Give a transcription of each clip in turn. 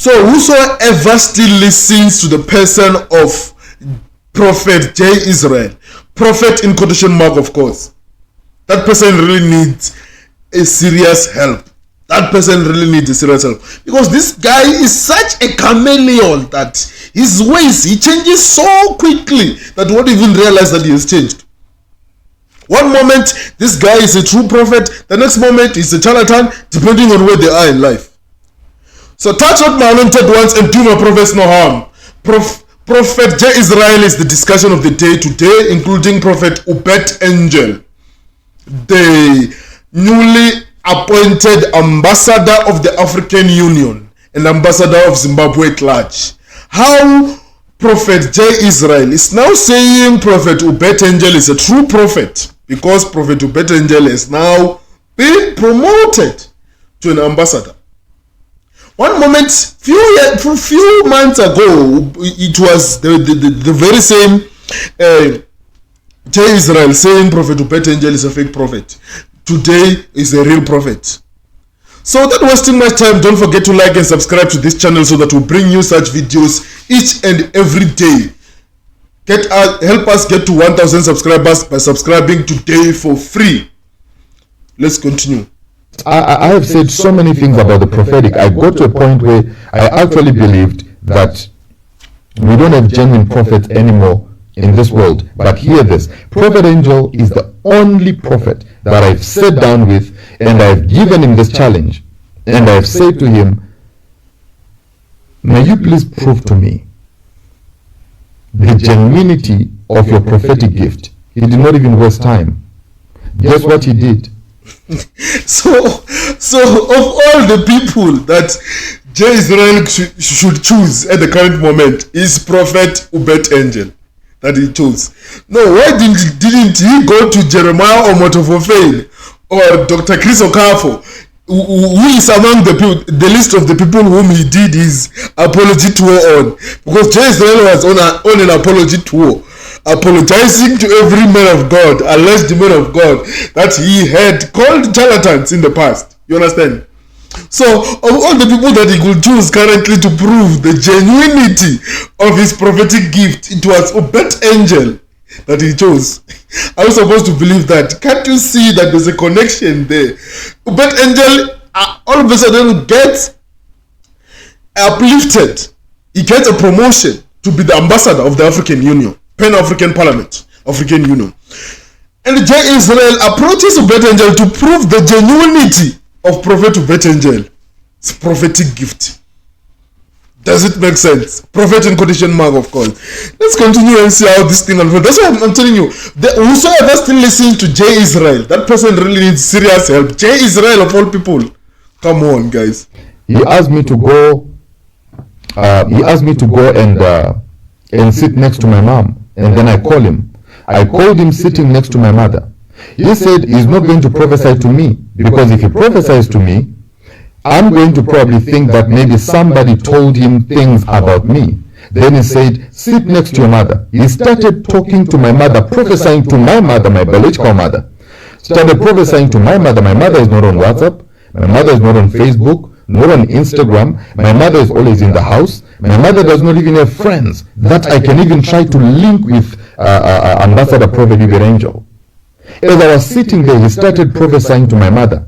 So whosoever still listens to the person of Prophet J. Israel, prophet in quotation mark of course, that person really needs a serious help. That person really needs a serious help. Because this guy is such a chameleon that his ways, he changes so quickly that you won't even realize that he has changed. One moment, this guy is a true prophet. The next moment, he's a charlatan, depending on where they are in life. So touch not my anointed ones and do my prophets no harm. Prophet J. Israel is the discussion of the day today, including Prophet Uebert Angel, the newly appointed ambassador of the African Union and ambassador of Zimbabwe at large. How Prophet J. Israel is now saying Prophet Uebert Angel is a true prophet because Prophet Uebert Angel is now being promoted to an ambassador. One moment, few months ago, it was the very same J. Israel saying Prophet Uebert Angel is a fake prophet. Today is a real prophet. So without wasting much time, don't forget to like and subscribe to this channel so that we bring you such videos each and every day. Help us get to 1,000 subscribers by subscribing today for free. Let's continue. I have said so many things about the prophetic. I got to a point where I actually believed that we don't have genuine prophets anymore in this world. But hear this, Prophet Angel is the only prophet that I've sat down with and I've given him this challenge. And I've said to him, may you please prove to me the genuinity of your prophetic gift. He did not even waste time. Guess what he did? So of all the people that J. Israel should choose at the current moment is Prophet Uebert Angel that he chose. No, why didn't he go to Jeremiah or Motofofein or Dr. Chris Okafo, who is among the list of the people whom he did his apology tour on? Because J. Israel was on an apology tour, apologizing to every man of God, alleged man of God, that he had called charlatans in the past. You understand? So, of all the people that he could choose currently to prove the genuinity of his prophetic gift, it was Uebert Angel that he chose. I was supposed to believe that. Can't you see that there's a connection there? Uebert Angel all of a sudden gets uplifted. He gets a promotion to be the ambassador of the African Union, Pan-African Parliament, African Union. And J. Israel approaches Uebert Angel to prove the genuinity of Prophet Uebert Angel's prophetic gift. Does it make sense? Prophet in quotation mark, of course. Let's continue and see how this thing unfolds. That's why I'm telling you, whosoever still listens to J. Israel, that person really needs serious help. J. Israel of all people. Come on, guys. He asked me to go. And sit next to my mom, and then I call him. I called him sitting next to my mother. He said he's not going to prophesy to me, because if he prophesies to me, I'm going to probably think that maybe somebody told him things about me. Then he said, sit next to your mother. He started talking to my mother, prophesying to my mother, my biological mother. Started prophesying to my mother. My mother is not on WhatsApp. My mother is not on Facebook, not on Instagram. My mother is always in the house. My mother does not even have friends that I can even try to link with Ambassador Prophet Uebert Angel. As I was sitting there, he started prophesying to my mother,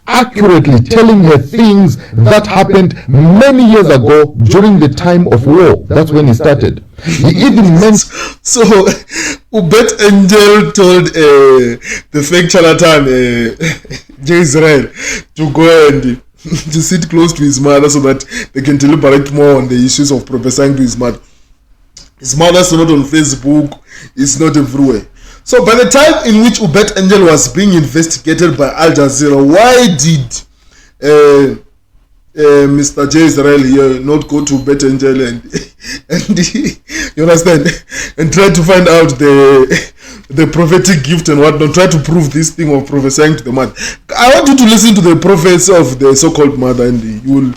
accurately telling her things that happened many years ago during the time of war. That's when he started. He even meant... So, Uebert Angel told the fake charlatan, J. Israel, to go and to sit close to his mother so that they can deliberate more on the issues of prophesying to his mother. His mother's not on Facebook, it's not everywhere. So by the time in which Uebert Angel was being investigated by Al Jazeera, why did Mr. J. Israel here not go to Uebert Angel and you understand, and try to find out the prophetic gift and whatnot, try to prove this thing of prophesying to the mother? I want you to listen to the prophets of the so-called mother, and you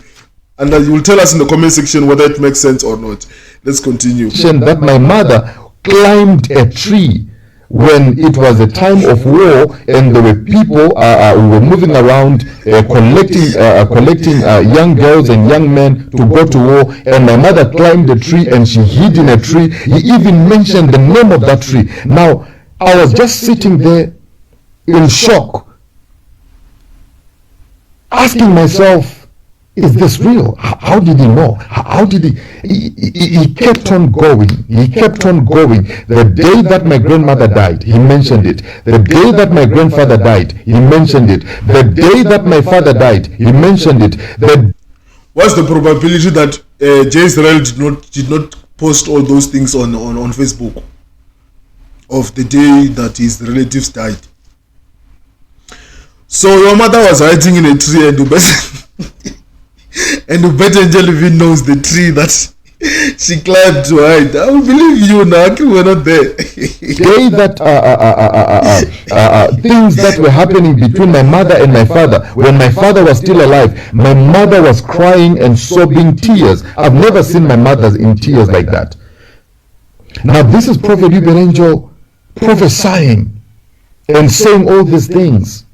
will tell us in the comment section whether it makes sense or not. Let's continue. That my mother climbed a tree when it was a time of war and there were people who were moving around collecting young girls and young men to go to war, and my mother climbed a tree and she hid in a tree. He even mentioned the name of that tree. Now, I was just sitting there in shock, asking myself, is this real? How did he know? How did he kept on going. He kept on going. The day that my grandmother died, he mentioned it. The day that my grandfather died, he mentioned it. The day that my father died, he mentioned it. What's the probability that J. Israel did not post all those things on Facebook of the day that his relatives died? So your mother was hiding in a tree, and Uebert Angel even knows the tree that she climbed to hide. I will believe you now. We're not there. Day that things that were happening between my mother and my father, when my father was still alive, my mother was crying and sobbing tears. I've never seen my mother in tears like that. Now this is Prophet Uebert Angel prophesying and saying all these things.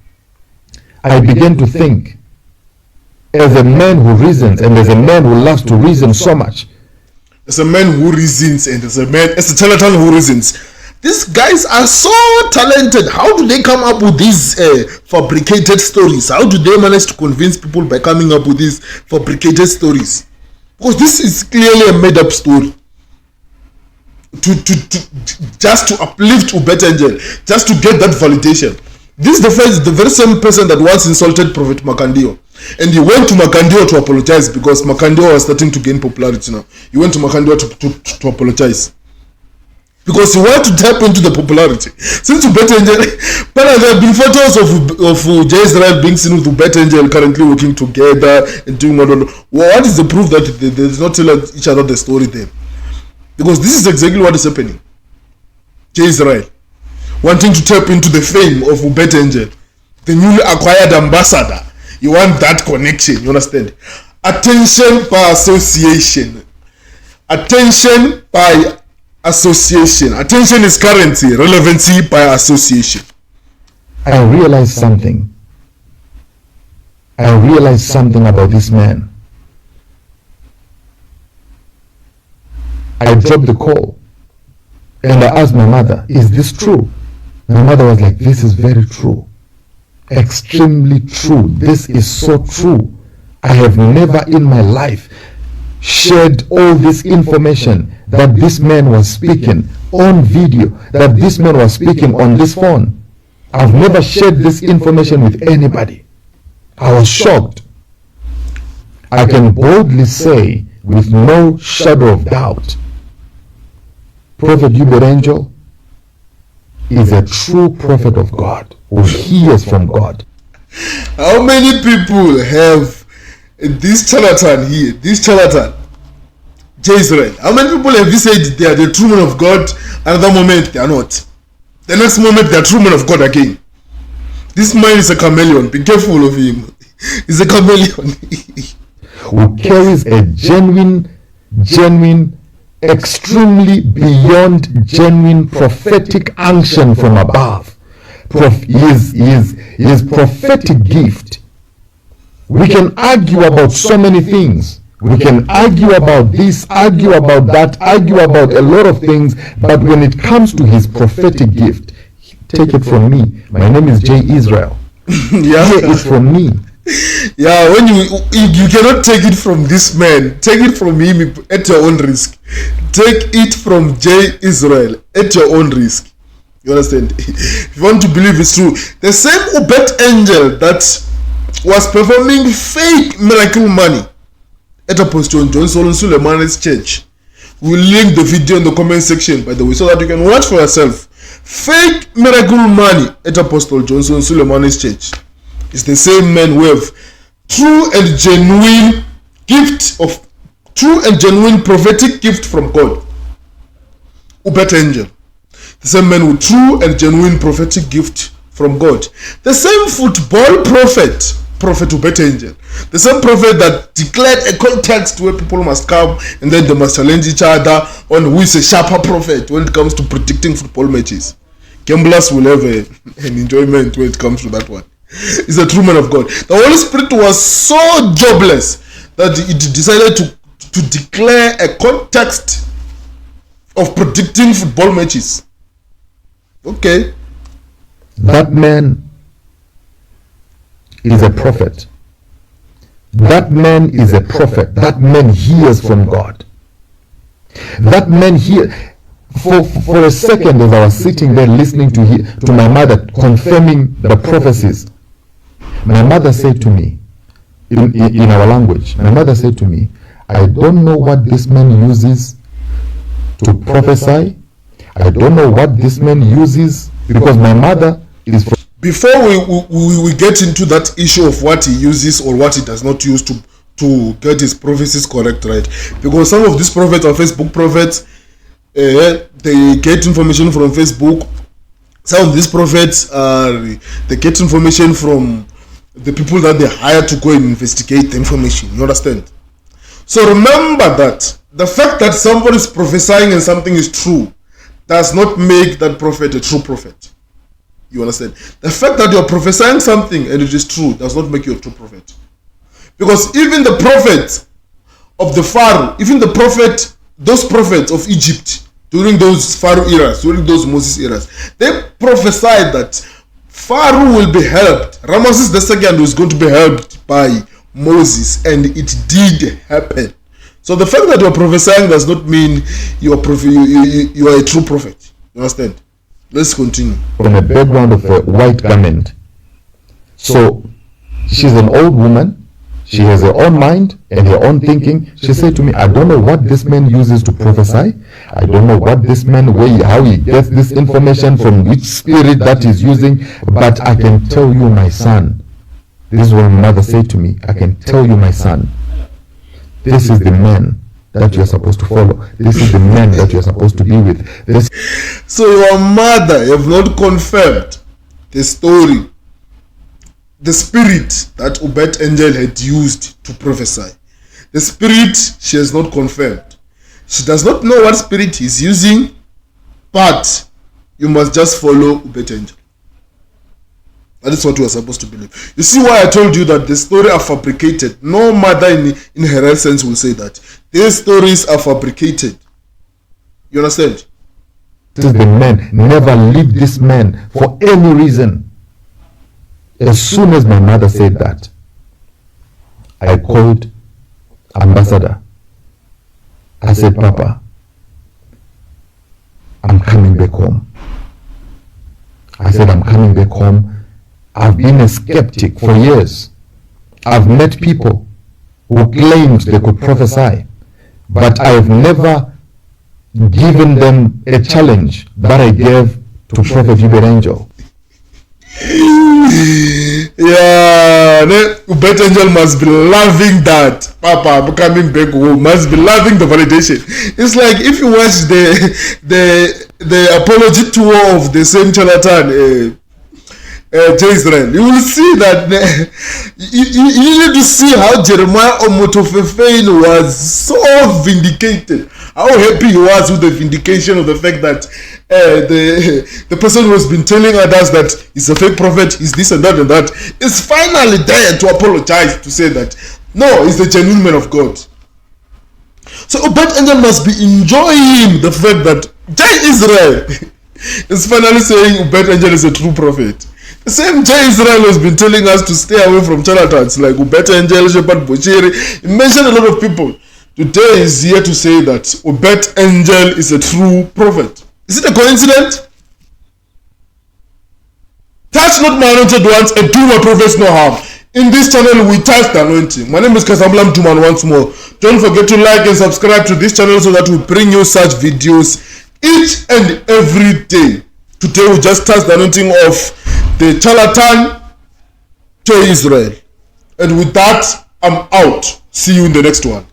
I began to think, as a man who reasons and as a man who loves to reason so much, as a man who reasons and as a charlatan who reasons, these guys are so talented. How do they come up with these fabricated stories? How do they manage to convince people by coming up with these fabricated stories? Because this is clearly a made-up story. Just to uplift Uebert Angel, just to get that validation. This is the very same person that once insulted Prophet Makandio. And he went to Makandio to apologize because Makandio was starting to gain popularity now. He went to Makandio to apologize. Because he wanted to tap into the popularity. Since Uebert Angel, but there have been photos of J. Israel being seen with Uebert Angel currently working together and doing what is the proof that they did not tell each other the story there? Because this is exactly what is happening. J. Israel wanting to tap into the fame of Uebert Angel, the newly acquired ambassador. You want that connection, you understand? Attention by association. Attention by association. Attention is currency, relevancy by association. I realized something. I realized something about this man. I dropped the call and I asked my mother, is this true? My mother was like, this is very true. Extremely true. This is so true. I have never in my life shared all this information that this man was speaking on video, that this man was speaking on this phone. I've never shared this information with anybody. I was shocked. I can boldly say with no shadow of doubt, Prophet Uebert Angel is a true prophet of God who hears from God. How many people have this charlatan here, this charlatan, J. Israel? How many people have you said they are the true men of God, another moment they are not? The next moment they are true men of God again. This man is a chameleon. Be careful of him. He's a chameleon. Who carries a genuine, extremely beyond genuine prophetic unction from above. His prophetic gift. We can argue about so many things. We can argue about this, argue about that, argue about a lot of things, but when it comes to his prophetic gift, take it from me. My name is J. Israel. Yeah. Hear it from me. Yeah, when you cannot take it from this man, take it from him at your own risk. Take it from J. Israel at your own risk. You understand? If you want to believe it's true, the same Uebert Angel that was performing fake miracle money at Apostle John Solon Suleiman's church. We'll link the video in the comment section, by the way, so that you can watch for yourself. Fake miracle money at Apostle John Solon Suleiman's church. It's the same man who have true and genuine prophetic gift from God. Uebert Angel. The same man with true and genuine prophetic gift from God. The same football prophet, Prophet Uebert Angel. The same prophet that declared a context where people must come and then they must challenge each other on who is a sharper prophet when it comes to predicting football matches. Gamblers will have an enjoyment when it comes to that one. He's a true man of God. The Holy Spirit was so jobless that it decided to declare a context of predicting football matches. Okay. That man is a prophet. That man is a prophet. That man hears from God. That man hears. For a second, as I was sitting there listening to my mother confirming the prophecies, my mother said to me, in our language, my mother said to me, I don't know what this man uses to prophesy. I don't know what this man uses, because my mother is from... Before we get into that issue of what he uses or what he does not use to get his prophecies correct, right? Because some of these prophets are Facebook prophets. They get information from Facebook. Some of these prophets they get information from the people that they hire to go and investigate the information. You understand? So remember that the fact that somebody is prophesying and something is true does not make that prophet a true prophet. You understand? The fact that you are prophesying something and it is true does not make you a true prophet. Because even the prophets of the Pharaoh, even those prophets of Egypt, during those Pharaoh eras, during those Moses eras, they prophesied that Pharaoh will be helped. Ramesses II was going to be helped by Moses, and it did happen. So the fact that you are prophesying does not mean you are a true prophet. You understand? Let's continue. From a background of a white garment. So she's an old woman. She has her own mind and her own thinking. She said to me, I don't know what this man uses to prophesy. I don't know what this man, how he gets this information, from which spirit that he's using. But I can tell you, my son, this is what my mother said to me. I can tell you, my son, this is the man that you're supposed to follow. This is the man that you're supposed to be with. So your mother have not confirmed the story, the spirit that Uebert Angel had used to prophesy. The spirit she has not confirmed. She does not know what spirit he's using, but you must just follow Uebert Angel. That is what we are supposed to believe. You see why I told you that the story are fabricated. No mother in her essence will say that. These stories are fabricated. You understand? This is the man. Never leave this man for any reason. As soon as my mother said that, I called Ambassador. I said, Papa, I'm coming back home. I said, I'm coming back home. I've been a skeptic for years. I've met people who claimed they could prophesy, but I've never given them a challenge that I gave to Prophet Uebert Angel. Yeah, Uebert Angel must be loving that. Papa, I'm coming back home. Must be loving the validation. It's like if you watch the apology tour of the same charlatan, Israel, you will see that you need to see how Jeremiah Omotofefein was so vindicated. How happy he was with the vindication of the fact that the person who has been telling others that he's a fake prophet, he's this and that, is finally there to apologize, to say that no, he's the genuine man of God. So Uebert Angel must be enjoying the fact that Israel is finally saying Uebert Angel is a true prophet. The same Israel has been telling us to stay away from charlatans like Uebert Angel, Shepard Bochiri. He mentioned a lot of people. Today is here to say that Uebert Angel is a true prophet. Is it a coincidence? Touch not my anointed ones and do my prophets no harm. In this channel we touch the anointing. My name is Kasamblam Duman once more. Don't forget to like and subscribe to this channel so that we bring you such videos each and every day. Today we just touch the anointing of the charlatan to Israel. And with that, I'm out. See you in the next one.